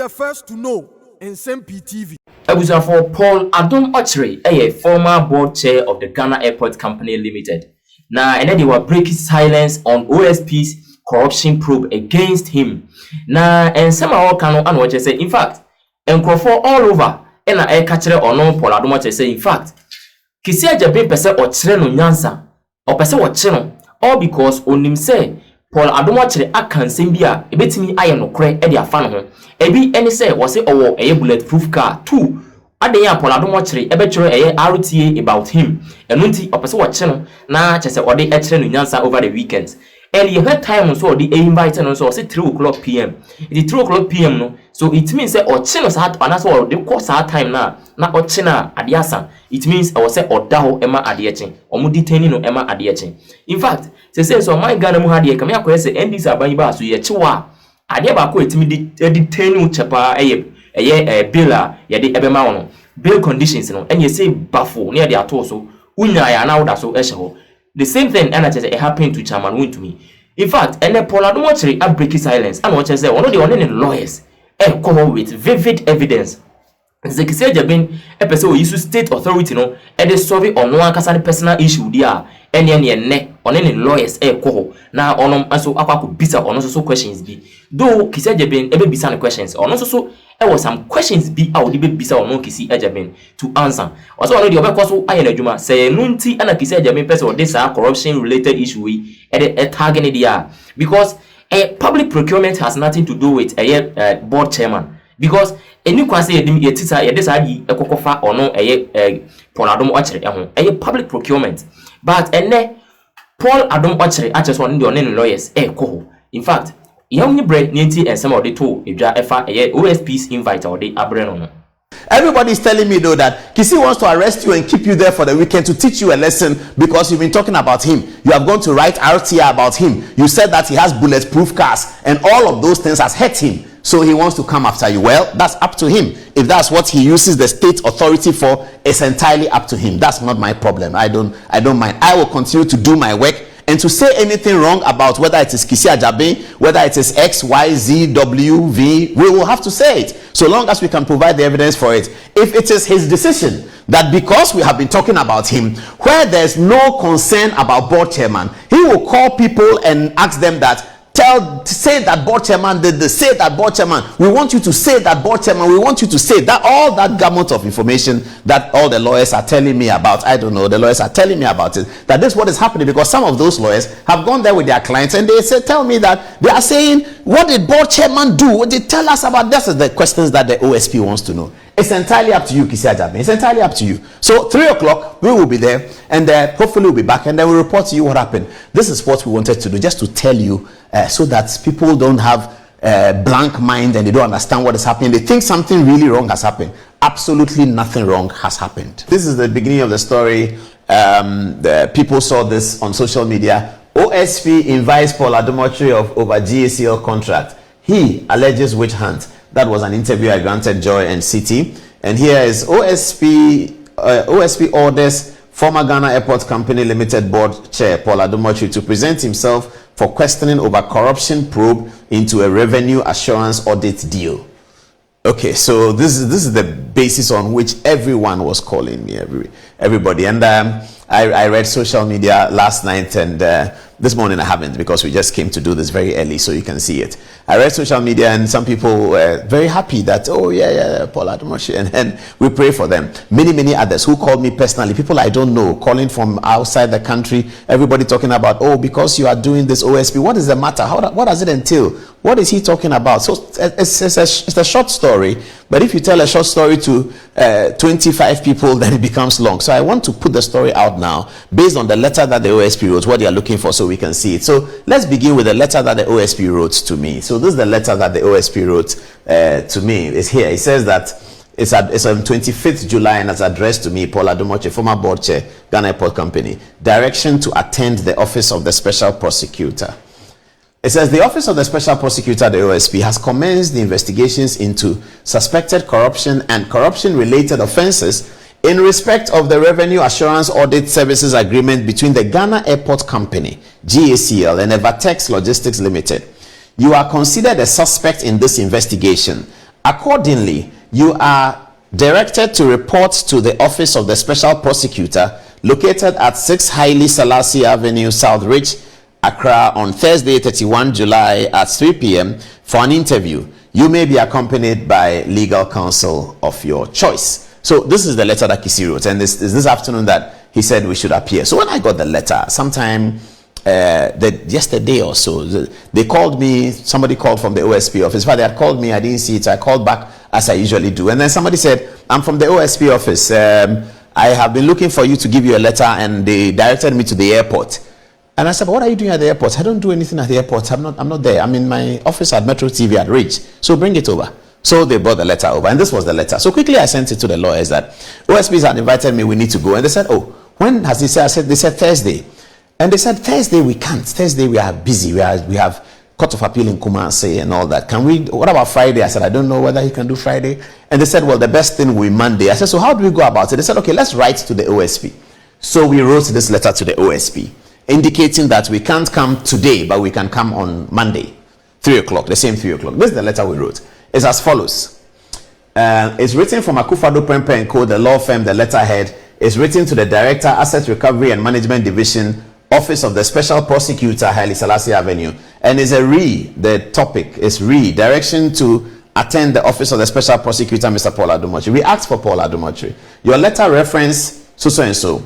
the first to know Nsem-Pii TV. For Paul Adom Otchere, a former board chair of the Ghana Airport Company Limited. Now, and then they were breaking silence on OSP's corruption probe against him. Now, and some of Kano and what say, in fact, and for all over, and I catch it or no Paul Adom Otchere say, in fact, Kisia Jabin Pesa Otchere no Nyansa, or Pesa Otchere, all because on him say, Paul Adom Otchere akan sembia ebetimi aye no kre e dia fa no ho ebi eni say wo say owo eye bulletproof car 2 aden ya Paul Adom Otchere ebe kire eye RTA about him eno nti opese wo kye no na chese ode e kire no nyansa over the weekends and you had time so ode invite no so say 3 p.m. It 3 p.m. no so it means say o kye no sa anaso o de course that time na o kye na ade asa it means I was say oda ho ema ade kye omo detain no ema ade kye in fact say so my Ghana mu ha de kame akoye say ndis aban ba so ye kyewa ade ba ko etimi detain no chepa eye bill a ye de ebema wono bill conditions no and you say bafo na de ato so unya ya na woda so ehye ho the same thing and it happened to Chairman Win to me. In fact, and the Paul Adom Otchere a breaking silence and what I say one of the only lawyers come with vivid evidence. The Kisia Jabin episode use state authority no and they solve on one personal issue there and ne on any lawyers ko now on also akwa bisa on also questions be though Kisia Jabin ebe bisa questions on also there was some questions be out the bisa on no Kisia Jabin to answer also on the obe kwaso aye na dwuma say nunti ana Kisia Jabin person this corruption related issue e target there because public procurement has nothing to do with a board chairman because any kwase ye tita ye decide ekokofa ono Paul Adom Otchere public procurement but Paul Adom Otchere just one the only lawyers ko in fact young bread ninti and some of the two edwa efa OSP's invite or the abreno. Everybody is telling me though that Kisi wants to arrest you and keep you there for the weekend to teach you a lesson because you've been talking about him. You have gone to write RTA about him. You said that he has bulletproof cars and all of those things has hurt him. So he wants to come after you. Well, that's up to him. If that's what he uses the state authority for, it's entirely up to him. That's not my problem. I don't mind. I will continue to do my work. And to say anything wrong about whether it is Kisia Jabin, whether it is X, Y, Z, W, V, we will have to say it. So long as we can provide the evidence for it. If it is his decision that because we have been talking about him, where there's no concern about board chairman, he will call people and ask them that, say that board chairman did this, say that board chairman, we want you to say that board chairman, we want you to say that, all that gamut of information that all the lawyers are telling me about, I don't know, the lawyers are telling me about it, that this is what is happening because some of those lawyers have gone there with their clients and they tell me that they are saying, what did board chairman do? What did they tell us about this? Is the questions that the OSP wants to know. It's entirely up to you, Kisia Jabin. It's entirely up to you. So 3 o'clock, we will be there and hopefully we'll be back and then we'll report to you what happened. This is what we wanted to do, just to tell you so that people don't have blank mind and they don't understand what is happening. They think something really wrong has happened. Absolutely nothing wrong has happened. This is the beginning of the story. The people saw this on social media. OSP invites Paul Adom Otchere of over GACL contract. He alleges witch hunt. That was an interview I granted Joy and City. And here is OSP orders former Ghana Airport Company Limited board chair Paul Adom Otchere to present himself for questioning over corruption probe into a revenue assurance audit deal. Okay, so this is the basis on which everyone was calling me, everybody. And I read social media last night and this morning I haven't because we just came to do this very early so you can see it. I read social media and some people were very happy that, oh yeah, Paul Adom Otchere, and we pray for them. Many others who called me personally, people I don't know, calling from outside the country, everybody talking about, oh, because you are doing this OSP, what is the matter? What does it entail? What is he talking about? So it's a short story, but if you tell a short story to 25 people, then it becomes long. So I want to put the story out now based on the letter that the OSP wrote, what they are looking for so we can see it. So let's begin with the letter that the OSP wrote to me. So this is the letter that the OSP wrote to me. It's here. It says that it's on 25th July and it's addressed to me, Paul Adom Otchere, former board chair, Ghana Airport Company. Direction to attend the office of the special prosecutor. It says the Office of the Special Prosecutor, the OSP, has commenced the investigations into suspected corruption and corruption-related offences in respect of the Revenue Assurance Audit Services Agreement between the Ghana Airport Company, GACL, and Evertex Logistics Limited. You are considered a suspect in this investigation Accordingly, you are directed to report to the office of the special prosecutor located at 6 Haile Selassie Avenue, South Ridge, Accra, on Thursday, 31 July at 3 p.m. for an interview. You may be accompanied by legal counsel of your choice. So this is the letter that Kisi wrote, and this afternoon that he said we should appear. So when I got the letter, sometime yesterday or so, they called me. Somebody called from the OSP office. But they had called me, I didn't see it, so I called back as I usually do. And then somebody said, I'm from the OSP office. I have been looking for you to give you a letter, and they directed me to the airport. And I said, but what are you doing at the airport? I don't do anything at the airport. I'm not there. I'm in my office at Metro TV at Ridge. So bring it over. So they brought the letter over, and this was the letter. So quickly I sent it to the lawyers that OSPs had invited me, we need to go. And they said, oh, when has he said? They said Thursday. And they said, Thursday we can't. Thursday we are busy. We have Court of Appeal in Kumasi and all that. Can we, what about Friday? I said, I don't know whether he can do Friday. And they said, well, the best thing will be Monday. I said, so how do we go about it? They said, okay, let's write to the OSP. So we wrote this letter to the OSP, indicating that we can't come today, but we can come on Monday, 3 o'clock, the same 3 o'clock. This is the letter we wrote. It's as follows. It's written from Akufo-Addo Prempeh & Co., the law firm, the letterhead. It's written to the Director, Asset Recovery and Management Division, Office of the Special Prosecutor, Haile Selassie Avenue. And it's the topic is direction to attend the Office of the Special Prosecutor, Mr. Paul Adom Otchere. We asked for Paul Adom Otchere. Your letter reference so and so.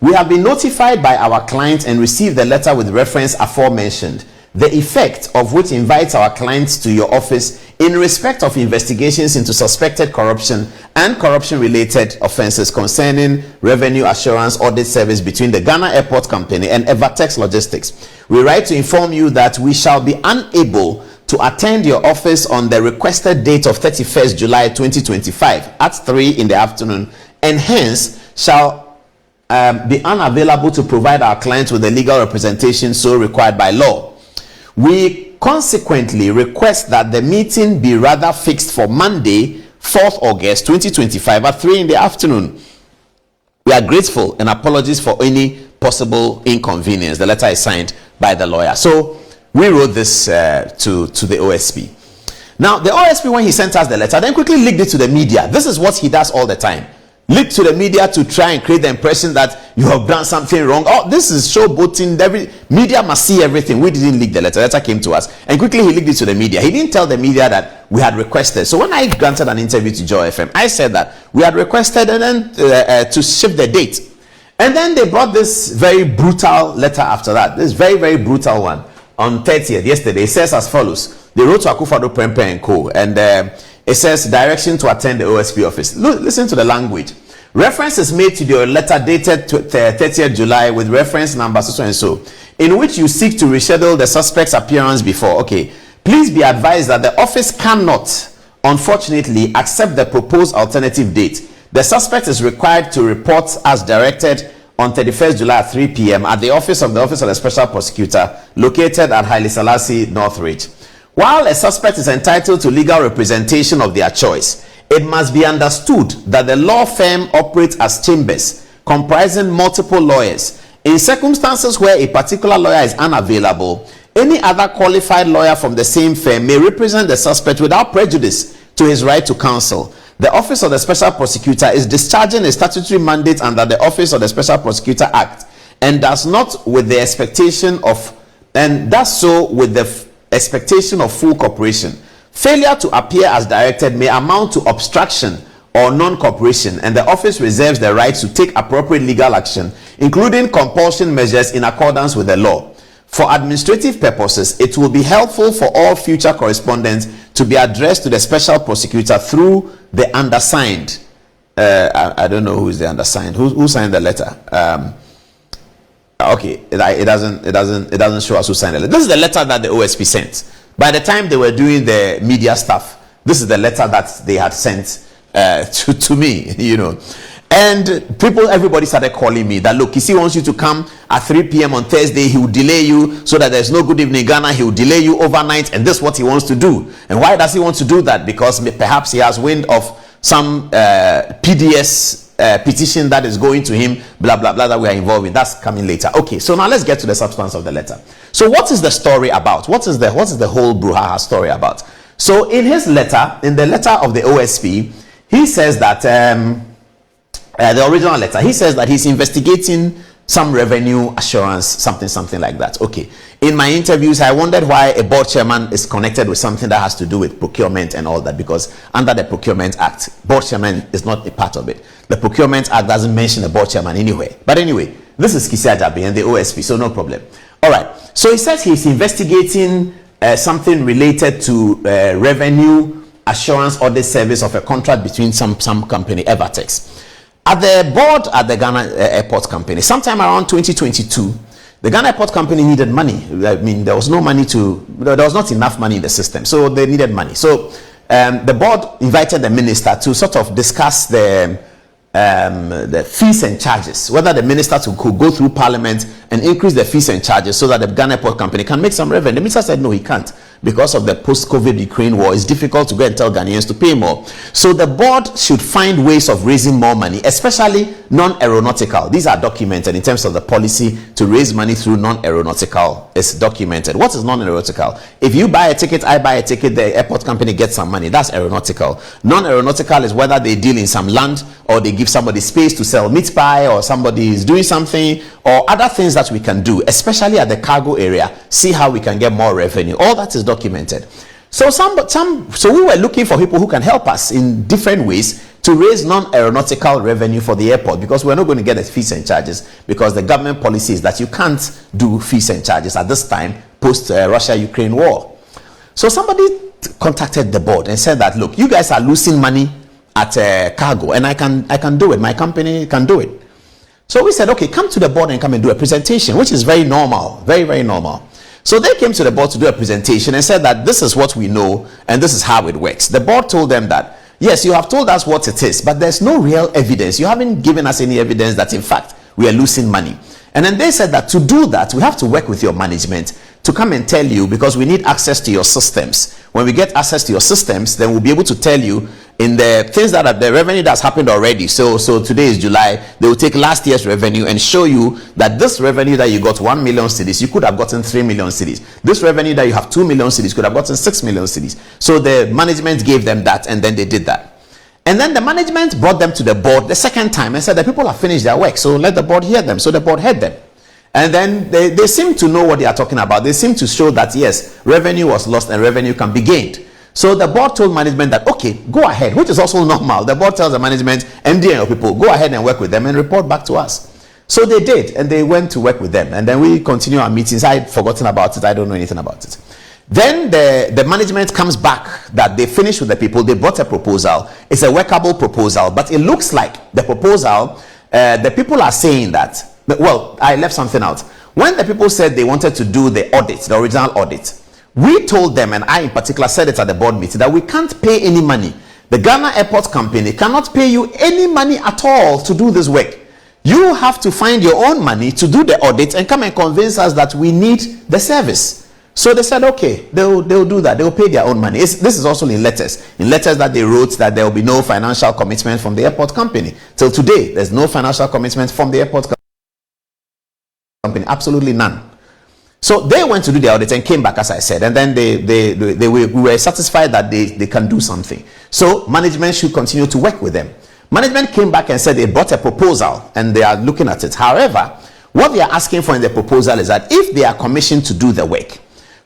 We have been notified by our client and received the letter with reference aforementioned, the effect of which invites our clients to your office in respect of investigations into suspected corruption and corruption-related offenses concerning revenue assurance audit service between the Ghana Airport Company and Evertex Logistics. We write to inform you that we shall be unable to attend your office on the requested date of 31st July 2025 at 3 in the afternoon, and hence shall be unavailable to provide our clients with the legal representation so required by law. We consequently request that the meeting be rather fixed for Monday, 4th August 2025 at 3 in the afternoon. We are grateful and apologies for any possible inconvenience. The letter is signed by the lawyer. So we wrote this to the OSP. Now, the OSP, when he sent us the letter, then quickly leaked it to the media. This is what he does all the time. Leak to the media to try and create the impression that you have done something wrong. Oh, this is showboating. Every media must see everything. We didn't leak the letter. The letter came to us, and quickly he leaked it to the media. He didn't tell the media that we had requested. So when I granted an interview to Joy FM, I said that we had requested and then to shift the date. And then they brought this very brutal letter after that. This very, very brutal one on 30th yesterday. It says as follows. They wrote to Akufo-Addo Prempeh & Co. and it says direction to attend the OSP office. Listen to the language. Reference is made to your letter dated 30th July with reference number so and so, in which you seek to reschedule the suspect's appearance before. Okay. Please be advised that the office cannot, unfortunately, accept the proposed alternative date. The suspect is required to report as directed on 31st July at 3 p.m. at the Office of the Special Prosecutor located at Haile Selassie, North Ridge. While a suspect is entitled to legal representation of their choice, it must be understood that the law firm operates as chambers comprising multiple lawyers. In circumstances where a particular lawyer is unavailable, any other qualified lawyer from the same firm may represent the suspect without prejudice to his right to counsel. The Office of the Special Prosecutor is discharging a statutory mandate under the Office of the Special Prosecutor Act and does so with the expectation of full cooperation. Failure to appear as directed may amount to obstruction or non-cooperation, and the office reserves the right to take appropriate legal action, including compulsion measures in accordance with the law. For administrative purposes, it will be helpful for all future correspondence to be addressed to the special prosecutor through the undersigned. I don't know who is the undersigned. Who signed the letter? Okay, it doesn't show us who signed the letter. This is the letter that the OSP sent. By the time they were doing the media stuff, this is the letter that they had sent to me, you know. And everybody started calling me that, look, Kisi wants you to come at 3 p.m. on Thursday. He will delay you so that there's no Good Evening Ghana. He will delay you overnight, and this is what he wants to do. And why does he want to do that? Because perhaps he has wind of some PDS petition that is going to him, blah, blah, blah, that we are involved in. That's coming later. Okay, so now let's get to the substance of the letter. So what is the story about? What is the whole Bruhaha story about? So in his letter, in the letter of the OSP, he says that the original letter, he says that he's investigating some revenue assurance, something like that. Okay. In my interviews, I wondered why a board chairman is connected with something that has to do with procurement and all that, because under the Procurement Act, board chairman is not a part of it. The Procurement Act doesn't mention a board chairman anywhere. But anyway, this is Kisi Ajabi and the OSP, so no problem. All right. So he says he's investigating something related to revenue assurance audit service of a contract between some company, Evertex. At the board at the Ghana Airport Company, sometime around 2022, the Ghana Airport Company needed money. I mean, there was no money there was not enough money in the system, so they needed money. So the board invited the minister to sort of discuss the fees and charges, whether the minister could go through parliament and increase the fees and charges so that the Ghana Airport Company can make some revenue. The minister said no, he can't, because of the post-COVID Ukraine war. It's difficult to go and tell Ghanaians to pay more. So the board should find ways of raising more money, especially non-aeronautical. These are documented in terms of the policy to raise money through non-aeronautical. It's documented. What is non-aeronautical? If you buy a ticket, I buy a ticket, the airport company gets some money. That's aeronautical. Non-aeronautical is whether they deal in some land, or they give somebody space to sell meat pie, or somebody is doing something, or other things that we can do, especially at the cargo area. See how we can get more revenue. All that is documented. So so we were looking for people who can help us in different ways to raise non-aeronautical revenue for the airport, because we're not going to get the fees and charges, because the government policy is that you can't do fees and charges at this time post Russia-Ukraine war. So somebody contacted the board and said that, look, you guys are losing money at cargo, and I can do it. My company can do it. So we said, okay, come to the board and come and do a presentation, which is very normal, very, very normal. So they came to the board to do a presentation and said that this is what we know and this is how it works. The board told them that, yes, you have told us what it is, but there's no real evidence. You haven't given us any evidence that, in fact, we are losing money. And then they said that to do that, we have to work with your management to come and tell you, because we need access to your systems. When we get access to your systems, then we'll be able to tell you in the things that are the revenue that's happened already. So today is July. They will take last year's revenue and show you that this revenue that you got 1 million cedis, you could have gotten 3 million cedis. This revenue that you have 2 million cedis could have gotten 6 million cedis. So the management gave them that, and then they did that. And then the management brought them to the board the second time and said the people have finished their work, so let the board hear them. So the board heard them. And then they seem to know what they are talking about. They seem to show that, yes, revenue was lost and revenue can be gained. So the board told management that, okay, go ahead, which is also normal. The board tells the management, MD and your people, go ahead and work with them and report back to us. So they did, and they went to work with them. And then we continue our meetings. I had forgotten about it. I don't know anything about it. Then the management comes back that they finished with the people. They brought a proposal. It's a workable proposal, but it looks like the proposal, the people are saying that, well, I left something out. When the people said they wanted to do the audit, the original audit, we told them, and I in particular said it at the board meeting, that we can't pay any money. The Ghana Airport Company cannot pay you any money at all to do this work. You have to find your own money to do the audit and come and convince us that we need the service. So they said, okay, they'll do that. They'll pay their own money. This is also in letters that they wrote, that there will be no financial commitment from the airport company. Till today, there's no financial commitment from the airport company, absolutely none. So they went to do the audit and came back, as I said, and then we were satisfied that they can do something. So management should continue to work with them. Management came back and said they brought a proposal and they are looking at it. However, what they are asking for in the proposal is that if they are commissioned to do the work,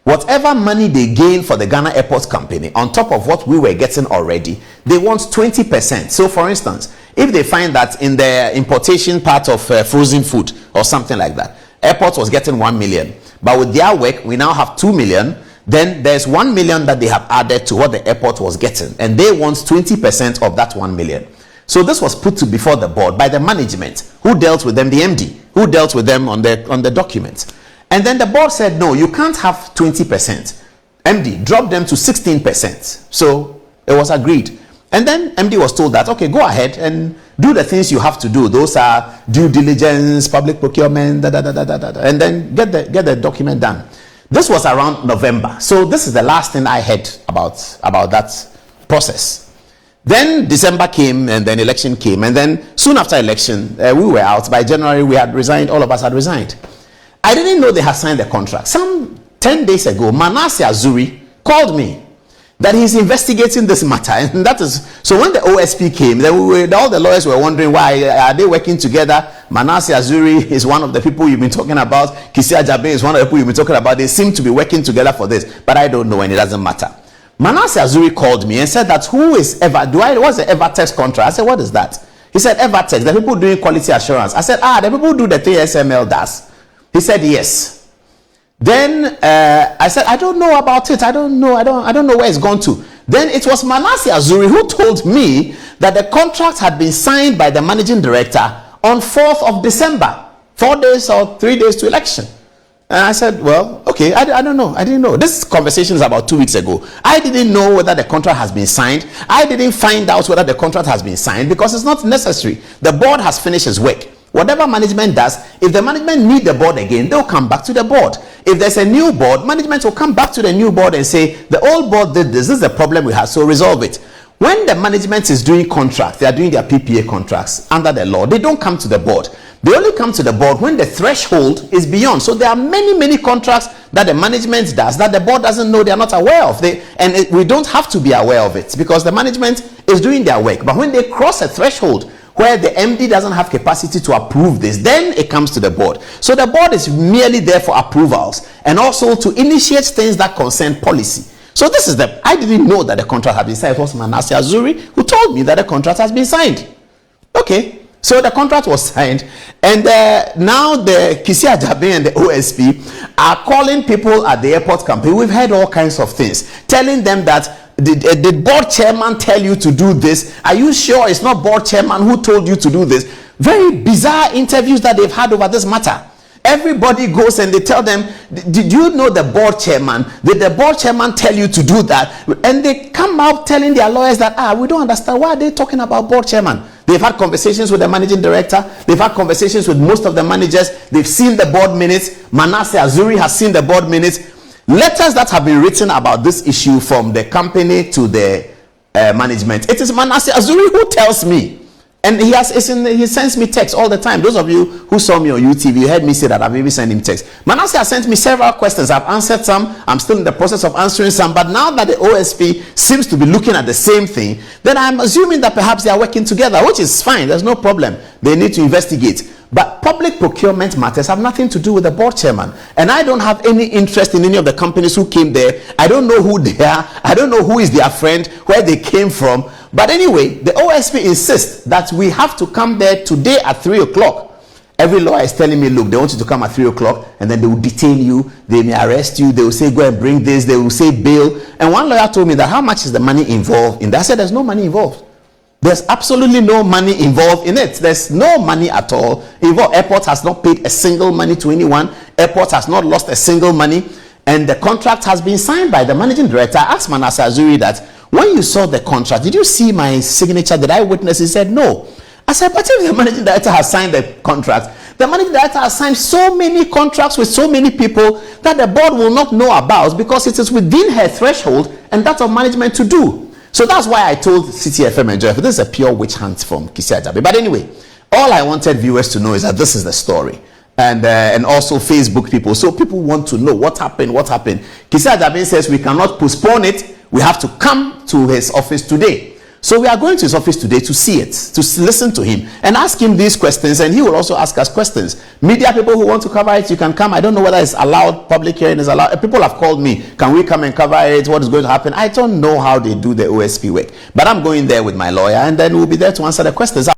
whatever money they gain for the Ghana Airport Company, on top of what we were getting already, they want 20%. So for instance, if they find that in the importation part of frozen food or something like that, airport was getting 1 million, but with their work, we now have 2 million, then there's 1 million that they have added to what the airport was getting, and they want 20% of that 1 million. So this was put before the board by the management, who dealt with them, the MD, who dealt with them on the documents. And then the board said, no, you can't have 20%. MD dropped them to 16%. So it was agreed. And then MD was told that, okay, go ahead and do the things you have to do. Those are due diligence, public procurement, and then get the document done. This was around November. So this is the last thing I heard about that process. Then December came, and then election came. And then soon after election, we were out. By January, we had resigned. All of us had resigned. I didn't know they had signed the contract. Some 10 days ago, Manasseh Azuri called me that he's investigating this matter. And that is, so when the OSP came, then all the lawyers were wondering, why are they working together? Manasseh Azuri is one of the people you've been talking about. Kisi Ajabe is one of the people you've been talking about. They seem to be working together for this, but I don't know, and it doesn't matter. Manasseh Azuri called me and said that what's the Evertex contract? I said, what is that? He said, Evertex, the people doing quality assurance. I said, the people who do the thing SML does. He said, yes. Then I said, I don't know about it. I don't know where it's gone to. Then it was Manasseh Azuri who told me that the contract had been signed by the managing director on 4th of December, 4 days or 3 days to election. And I said, well, okay, I don't know. I didn't know. This conversation is about 2 weeks ago. I didn't know whether the contract has been signed. I didn't find out whether the contract has been signed because it's not necessary. The board has finished its work. Whatever management does, if the management need the board again, they'll come back to the board. If there's a new board, management will come back to the new board and say, the old board did this is the problem we have, so resolve it. When the management is doing contracts, they are doing their PPA contracts under the law, they don't come to the board. They only come to the board when the threshold is beyond. So there are many contracts that the management does that the board doesn't know, they are not aware of. We don't have to be aware of it because the management is doing their work. But when they cross a threshold where the MD doesn't have capacity to approve this, then it comes to the board. So the board is merely there for approvals and also to initiate things that concern policy. So this is I didn't know that the contract had been signed. It was Manasseh Azuri who told me that the contract has been signed. Okay, so the contract was signed, and now the Kisi Ajabe and the OSP are calling people at the airport company. We've heard all kinds of things, telling them that, did board chairman tell you to do this? Are you sure it's not board chairman who told you to do this? Very bizarre interviews that they've had over this matter. Everybody goes and they tell them, did you know the board chairman? Did the board chairman tell you to do that? And they come out telling their lawyers that, we don't understand. Why are they talking about board chairman? They've had conversations with the managing director. They've had conversations with most of the managers. They've seen the board minutes. Manasseh Azuri has seen the board minutes. Letters that have been written about this issue from the company to the management. It is Manasseh Azuri who tells me. And he sends me texts all the time. Those of you who saw me on YouTube, you heard me say that I've even sent him texts. Manasseh has sent me several questions. I've answered some. I'm still in the process of answering some. But now that the OSP seems to be looking at the same thing, then I'm assuming that perhaps they are working together, which is fine. There's no problem. They need to investigate. But public procurement matters have nothing to do with the board chairman. And I don't have any interest in any of the companies who came there. I don't know who they are. I don't know who is their friend, where they came from. But anyway, the OSP insists that we have to come there today at 3 o'clock. Every lawyer is telling me, look, they want you to come at 3 o'clock and then they will detain you. They may arrest you. They will say, go and bring this. They will say bail. And one lawyer told me that how much is the money involved in that? I said, there's no money involved. There's absolutely no money involved in it. There's no money at all involved. Airport has not paid a single money to anyone. Airport has not lost a single money. And the contract has been signed by the managing director. I asked Manasseh Azuri that, when you saw the contract, did you see my signature? Did I witness? He said, no. I said, but if the managing director has signed the contract, the managing director has signed so many contracts with so many people that the board will not know about because it is within her threshold and that of management to do. So that's why I told CTFM and Joy, this is a pure witch hunt from Kisi Ajabe. But anyway, all I wanted viewers to know is that this is the story. And also Facebook people. So people want to know what happened. Kisi Ajabe says we cannot postpone it. We have to come to his office today. So we are going to his office today to see it, to listen to him and ask him these questions, and he will also ask us questions. Media people who want to cover it, you can come. I don't know whether it's allowed, public hearing is allowed. People have called me, can we come and cover it? What is going to happen? I don't know how they do the OSP work, but I'm going there with my lawyer and then we'll be there to answer the questions.